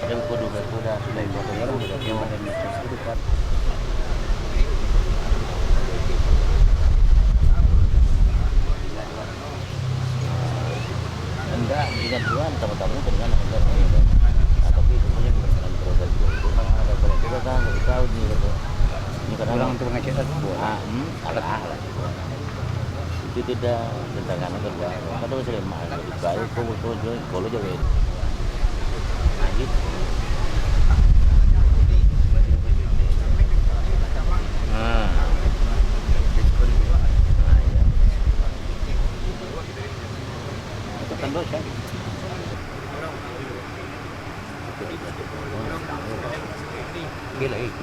Yang kudu kuda sudah itu yang ada di situ kan. Enggak, dengan Tuhan tamu-tamu dengan enggak ini. Tapi itu punya kebenaran produk itu ada kalau kita tahu nih gitu. Ini karena untuk pengajian alat itu tidak tentang anak kerja. Kadang saya mahal baik kalau jadi nah gitu. Dosa. Gila ini.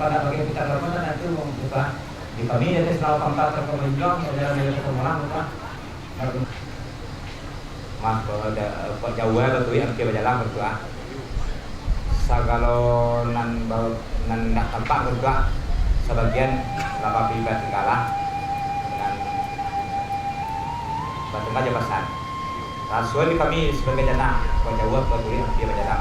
Pada bagian kita berapa nanti membuka di kami jadi selalu kontak ke penjual model dari pertemuan bukan mas kalau jauh betul yang kita berjalan betul kalau nan nak tampak betul sebagian lapa pribadi kalah dan batu aja pesan rasul di kami sebagai jana kalau jauh betul yang kita berjalan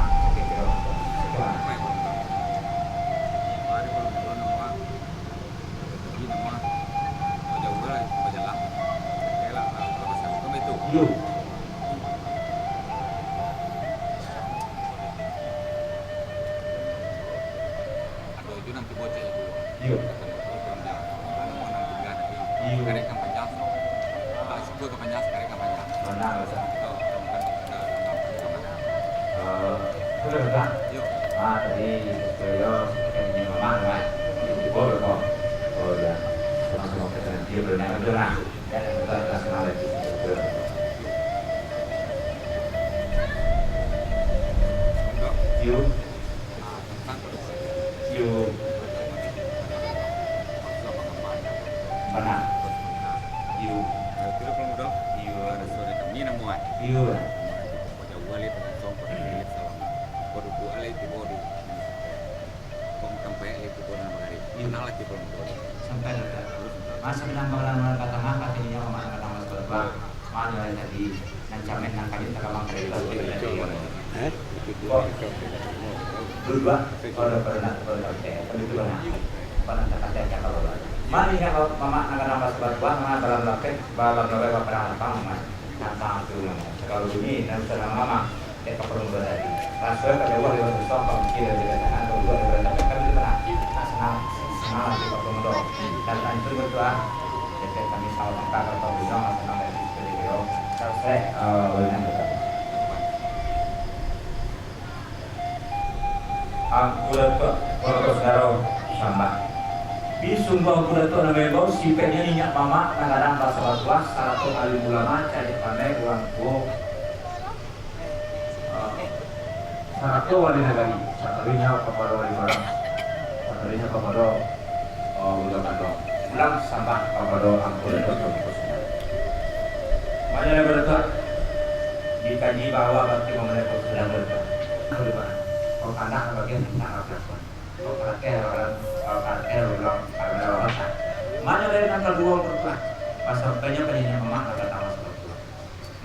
Yo. Atau itu nanti bocah itu. Yo. Iyo. Karek kampanye. Sebut kampanye, karek kampanye. Mana bahasa? Sudah sudah. Yo. Tadi saya ini mama kan. Di bawah kok. Oh ya. Sama-sama kita dia berenang berenang. Dan kita kenal lagi. You mana you Kira kalau mudah you ada sore kami namuan. you Jauh balik langsung pada milik salam. Baru dua kali di bodi. Kom sampai itu pun nama hari. Kenal lagi belum bodi. sampai dekat masa bilang bakalan kata mah katanya sama kata mas berapa mana jadi nancamen nang kayu tak kamang kereta berubah kalau pernah pernah kata kalau mari kalau mama akan nama sebab mana dalam laket balam lawe pernah pang mas tentang itu kalau ini dan selama mama kita perlu berani rasul kedua lewat besok kalau kita dikatakan kedua lewat kan itu senang senang di pertemuan dan itu berdoa jadi kami sama maka kalau bilang senang dari video selesai dengan aku letak kalau saudara sama bisumbang kuda tu namanya bau sipenya minyak mama kadang bahasa batuas satu kali ulama cari pandai uang tuh satu wali negari satunya kepada wali barang satunya kepada ulang kandung ulang sambah kepada ampun untuk khususnya. Makanya berdoa dikaji bahwa bagi mengenai khususnya berdoa. Kau anak bagian anak perempuan. Kau kakek ulang karena masa. Mana dari angka dua berdoa. Pas sampainya penyanyi mama kata tamas berdoa.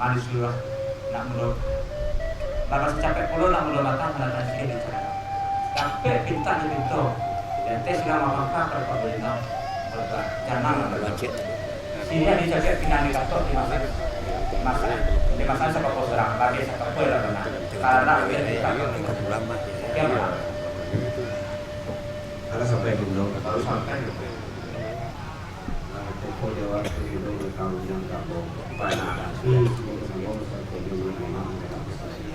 Mari sudah nak menurut. Bapak capek pulau nak menurut mata menatang sikit di cara. Capek pinta di pintu. Dan tes lama maka kalau berenang berdoa. Jangan berdoa. Sini ada jaket pindah di kantor di masa sepak bola bagi sepak bola benar. Karena dia di kantor ulama. Ya, Karena sampai gunung baru sampai. Teko Jawa itu kalau yang kamu pada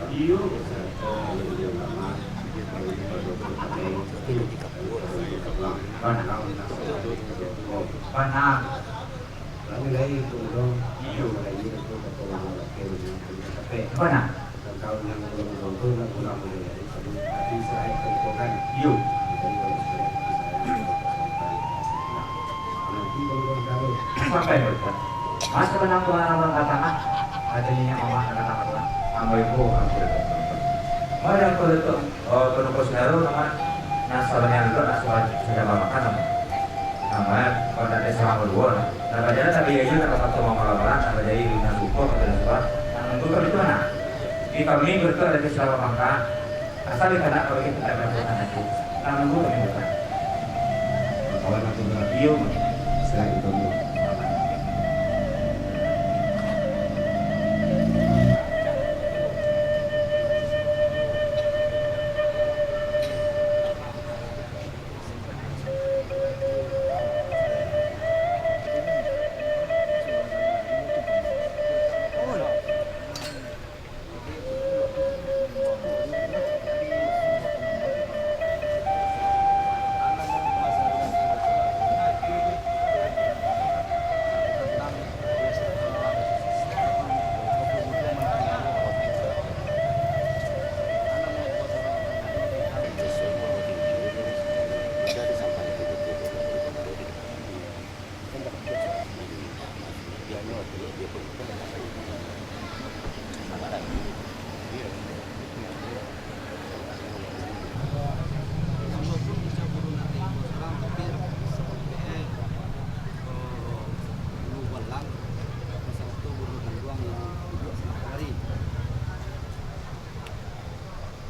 Iyo. Panang. Lalu lagi gunung Iyo. lagi itu tapi Panang. kalau yang gunung itu kurang boleh tapi saya tentukan Iyo. Sampai berdoa. Mas menang orang katakan adanya mama katakan sama ibu aku berdoa. Mari aku berdoa. Oh terus baru teman nasalnya itu nasal sudah mama kan. Namanya kalau nanti sama berdua. Nah bagaimana tapi ya juga kalau satu mama orang sampai jadi nasuko atau sesuatu. Nah nunggu ke itu mana? Di kami berdoa dari selama maka asal dikena kalau kita tidak berdoa nanti. Nah nunggu kami berdoa. kawan aku bilang Iyo. saya itu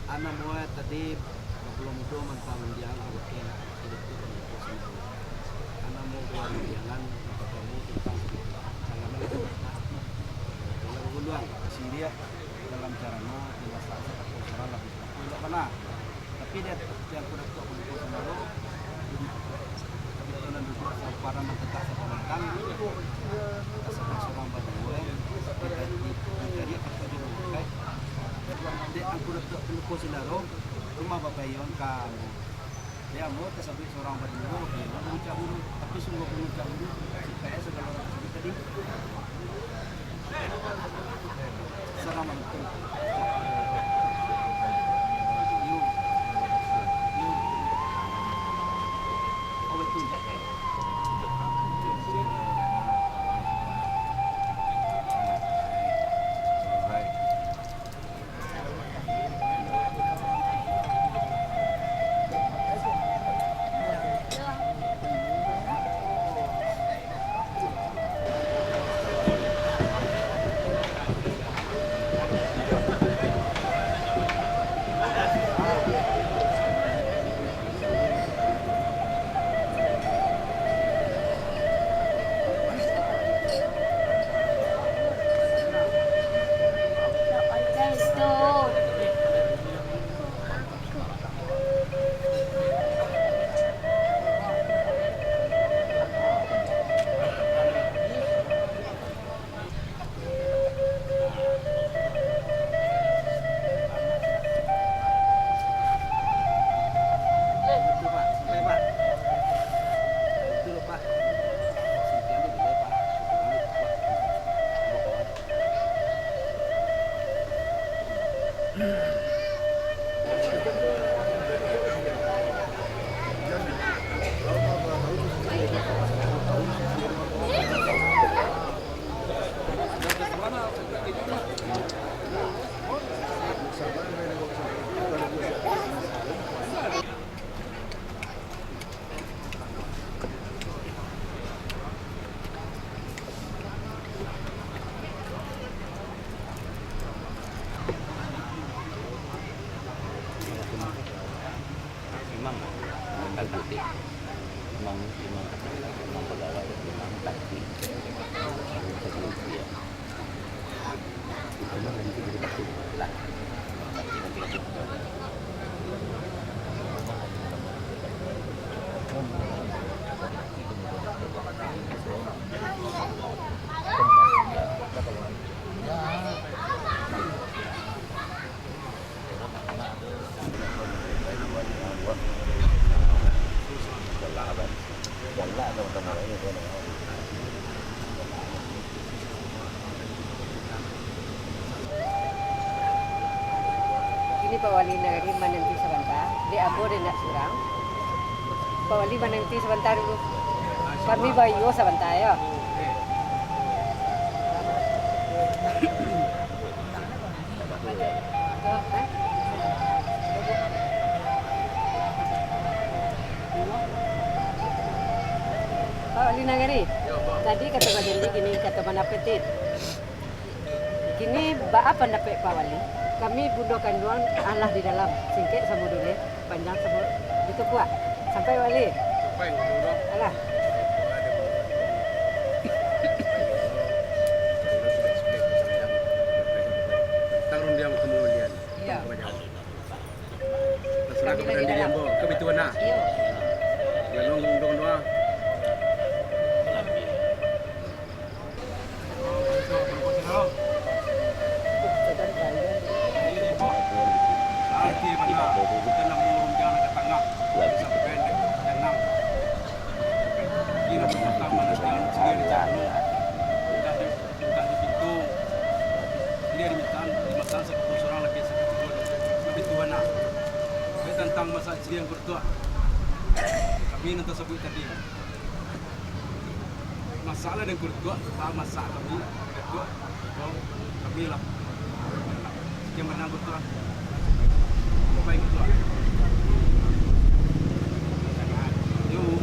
Anak mua tadi belum itu mentang dia kalau kena hidup itu anak mau buat jangan ketemu tentang jangan itu kalau duluan Syria dalam caranya jelas saja perkara lebih tidak pernah tapi dia yang kuda tu untuk sendiri kita nanti para mentetap sepanjang kita sama-sama berdua kita dicari apa juga dia aku dapat peluko silaro rumah bapak yon kan dia mau tersabi seorang berdua dia mengucap dulu tapi sungguh mengucap dulu supaya segala orang tadi sama betul yuk oh betul Ini Pak Wali Nagari menanti sebentar. Dia abo dia nak surang. Pak Wali menanti sebentar dulu. Kami bayu sebentar ya. Pak Wali Nagari. Tadi kata Pak Jendi gini, kata mana petit. Kini apa pendapat Pak Wali? Kami budokan doang Allah di dalam singkit sama dulu panjang sama itu kuat sampai Wali. Sampai dulu. Alah. Tarun dia kemudian. Iya. Terserah kepada dia bo, kebetulan nah. Iya. Galong dong doa. Arti mana kita nak murung jalan ke tengah sampai pendek tenang. Kira pertama nanti yang segini cakap kita di pintu. Dia dimintaan satu seorang lagi lebih tua nak. Kita tentang masa yang bertua. Kami nanti sebut tadi. Masalah dengan bertua, masalah kami bertua. Kami lah. Sekian menang bertua. Baik bertua. Yuk.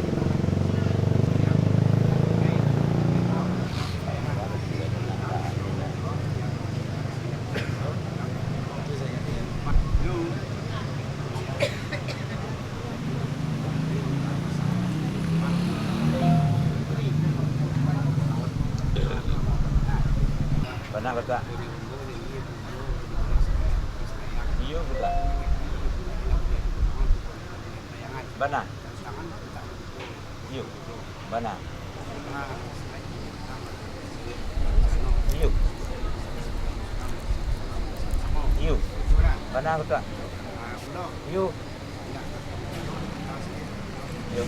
Benar betul. Iya betul. Benar. Iya. Benar. Iya. Iya. Benar betul. Iya. Iya.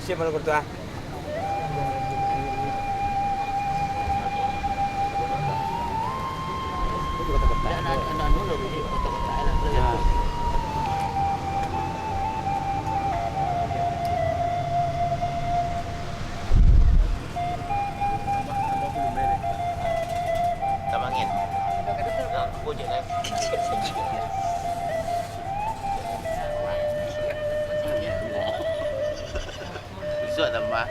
Siapa bertua? Tamangin. Puji lah. Bisa tambah.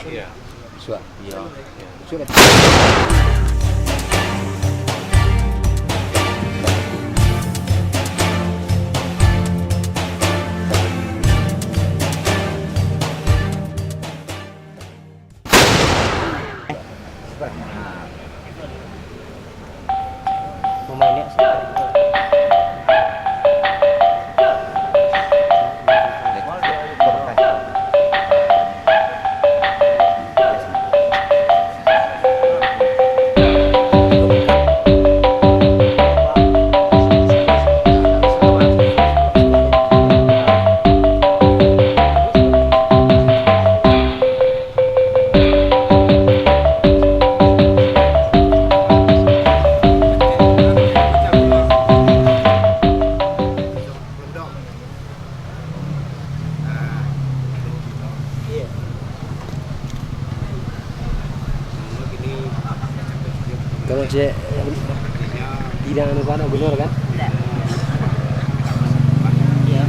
Iya. Sudah. Iya. Sudah. Kalau cek tidak anu kan gubernur kan? Tidak. Iya.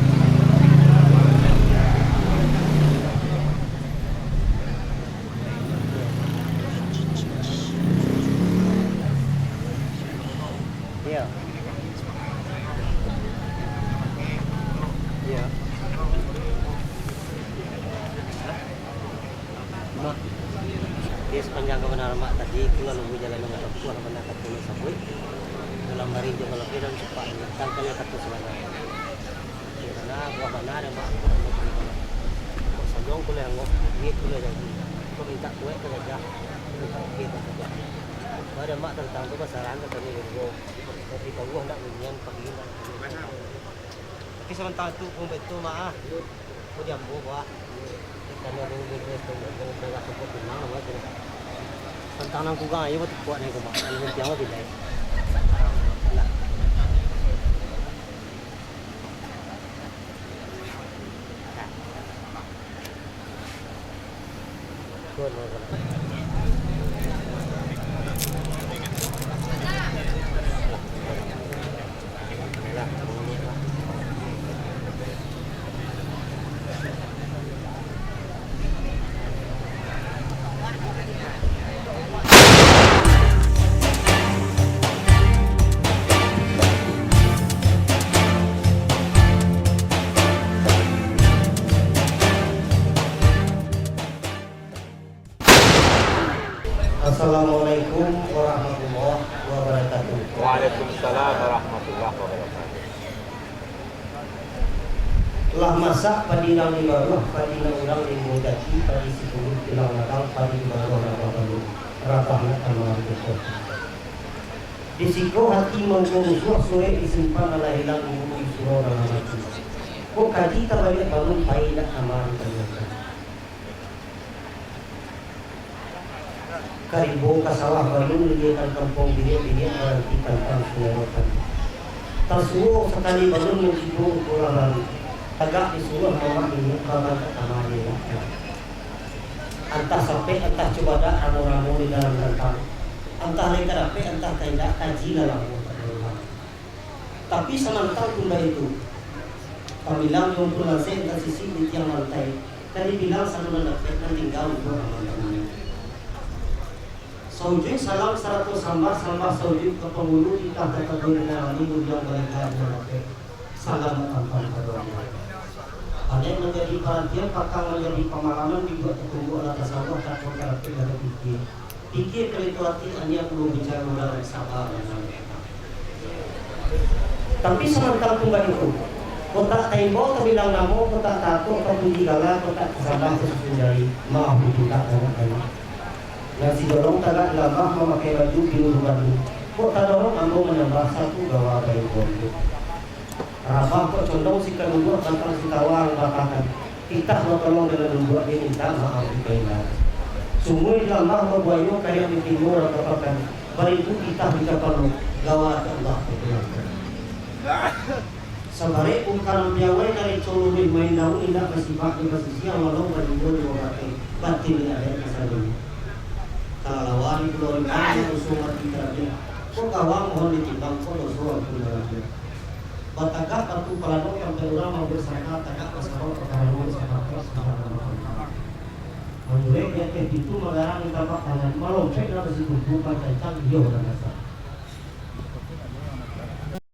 Iya. Iya. Mak, dia sepanjang kebenaran mak tadi keluar nunggu jalan nggak tahu keluar benar kata tulis sabui dalam hari itu kalau kita cepat tangkalnya kata sebenarnya karena gua benar ada mak kok sajong kuliah ngok duit kuliah jadi kok minta kue ke aja minta kita saja pada mak tentang tu pasaran kata ni gua tapi kau gua hendak menyian pagi ini tapi sementara tu pun betul mak kau jambu gua karena ada business tu dengan mereka support di mana buat tu tentang nang kugang ayo buat kuat ni kau ini nanti awak bilai lah kuat lah Assalamualaikum warahmatullahi wabarakatuh. Waalaikumsalam warahmatullahi wabarakatuh. Telah masak padi nang di bawah, padi nang urang di mudaki, padi sepuluh tilang nadang, padi bawah nang baru, rapahna amal itu. Disiko hati mengurusur sore disimpan ala hilang ibu isuro dalam hati. Kok kaji terbalik bangun payah amal ternyata. Karibo kasawah balun lihat kampung bilik merantikan sungai tersuruh sekali balun menjibung pulangan agak disuruh mama ini kalau kamari antah sampai antah coba dah ramu-ramu di dalam rentang antah mereka dapat antah tidak kaji dalam tapi sementara tunda itu kami bilang yang pun nasi entah sisi di tiang lantai tadi bilang sama dapat dan tinggal untuk aman. Saujud salam 100 sambar saujud ke penghulu kita tetap dengan ini budian mereka yang salam tanpa kedua. Ada yang menjadi perhatian, pakang menjadi pemahaman dibuat tertunggu oleh tasawuf tak berarti dari pikir. Pikir kelituati hanya perlu bicara dalam sabar. Tapi sementara tunggal itu, kotak tembok terbilang namo, kotak tato atau puji gala, kotak kesabah sesuai maaf tidak anak-anak. Nasi dorong tagak lambah memakai baju biru baju. Kok tak dorong ambo menambah satu gawa kayu bondo. Rabah kok condong si kedua tentang si tawang bakakan. Kita mau tolong dengan dua dia minta maaf di kainan. Sungguh lambah membuayo kayak di timur atau pakan. Baritu kita bisa perlu gawa Allah berdoa. Sabare ungkaran piawai dari colo main daun indah masifat di siang walau baju di wabakai batin ada kesannya. Kalau lawari pulau ini usul mati terakhir, kok kawang mohon ditimbang kok usul terakhir. Batagak atau pelanok yang berurang mau bersama tagak bersama perkara bersama Menurut dia itu melarang kita tangan melompat dari situ bukan kencang dia orang kasar.